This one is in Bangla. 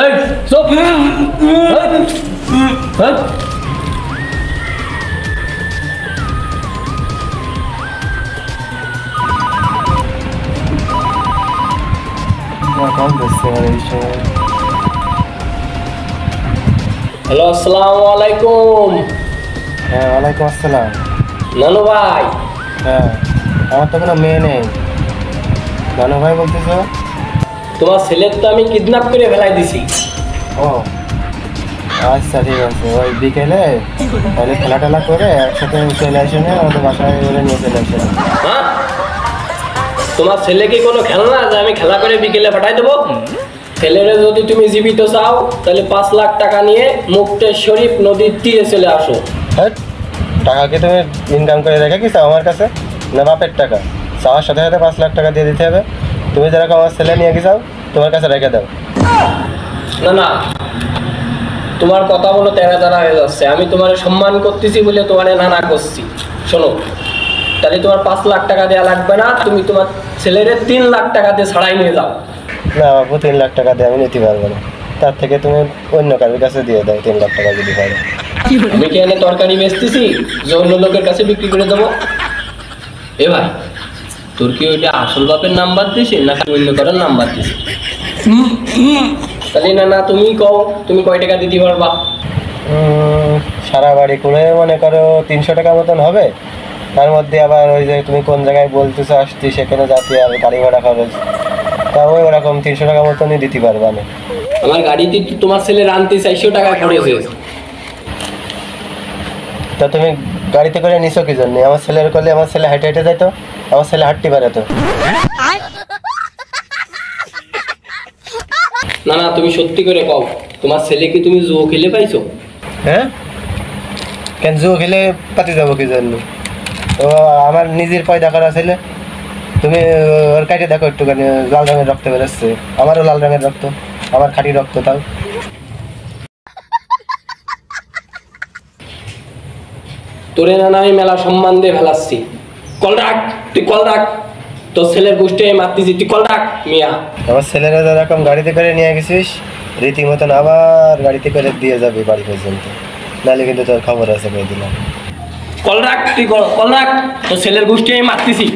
এই চুপ হ্যালো আসসালামু আলাইকুম। হ্যাঁ ওয়ালাইকুম আসসালাম। নানু ভাই। হ্যাঁ আমার তো কোনো মেয়ে নেই। নানু ভাই বলতেছ? তোমার ছেলের তো আমি কিডন্যাপ করে ফেলাই দিছি। ও আচ্ছা ঠিক আছে, ওই বিকেলে তাহলে খেলা টেলা করে একসাথে চলে আসে না, আমাদের বাসায় বলে নিয়ে চলে আসে না। হ্যাঁ তোমার ছেলে কি কোনো খেলনা যে আমি খেলা করে বিকেলে পাঠাই দেবো? ছেলেরে যদি তুমি জীবিত চাও তাহলে 5 লাখ টাকা নিয়ে মুক্তের শরীফ নদীর তীরে চলে আসো। হ্যাঁ টাকা কি তুমি ইনকাম করে রেখে কি চাও আমার কাছে? না বাপের টাকা চাওয়ার সাথে সাথে 5 লাখ টাকা দিয়ে দিতে হবে? তুমি যেরকম আমার ছেলে নিয়ে কি চাও তোমার কাছে রেখে দাও। না না, তোমার কথা বলো তেরা তেরা হয়ে যাচ্ছে। আমি তোমার সম্মান করতেছি বলে তোমার নানা করছি। শোনো, তাহলে তোমার 5 লাখ টাকা দেওয়া লাগবে না, তুমি তোমার ছেলেরে 3 লাখ টাকা দিয়ে ছাড়াই নিয়ে যাও। না বাবু 3 লাখ টাকা দিয়ে আমি নিতে পারবো না, তার থেকে তুমি অন্য কারোর কাছে দিয়ে দাও 3 লাখ টাকা যদি পারো। আমি কি এনে তরকারি বেচতেছি যে অন্য লোকের কাছে বিক্রি করে দেবো? এ ভাই, তোর কি ওইটা আসল বাপের নাম্বার দিছি না অন্য কারোর নাম্বার দিছি? তাহলে না না তুমি কও, তুমি কয় টাকা দিতে পারবা? সারা বাড়ি করে মনে করো 300 টাকা মতন হবে। তার মধ্যে আবার ওই যে তুমি কোন জায়গায় বলতেছো আসছি সেখানে যাতে আর গাড়ি ভাড়া খরচ, তা ওই ওরকম 300 টাকা মতনই দিতে পারবা না। আমার গাড়িতে তোমার ছেলে আনতে 400 টাকা খরচ হয়েছে। তা তুমি গাড়িতে করে নিছো কি জন্য? আমার ছেলের করলে আমার ছেলে হাঁটে হাঁটে যাইতো, আমার ছেলে হাঁটতে পারে তো। না না, তুমি সত্যি করে কও, তোমার ছেলে কি তুমি জুয়ো খেলে পাইছো? হ্যাঁ কেন জুয়ো খেলে পাতি যাবো কি জন্য? ও আমার নিজের পয়দা করা ছেলে। তুমি ওর কাটে দেখো একটুখানি লাল রঙের রক্ত বেরোচ্ছে, আমারও লাল রঙের রক্ত, আমার খাঁটি রক্ত। তাও তোরে না না আমি মেলা সম্মান দিয়ে ফেলাচ্ছি। কল রাখ, তুই কল রাখ, তোর ছেলের গোষ্ঠী আমি মারতেছি, তুই কল রাখ মিয়া। আমার ছেলেরা যেরকম গাড়িতে করে নিয়ে গেছিস রীতিমতন আবার গাড়িতে করে দিয়ে যাবে বাড়ি পর্যন্ত, নাহলে কিন্তু তোর খবর আছে বলে দিলাম। কল রাখ, তুই কল রাখ, তোর ছেলের গোষ্ঠী আমি মারতেছি।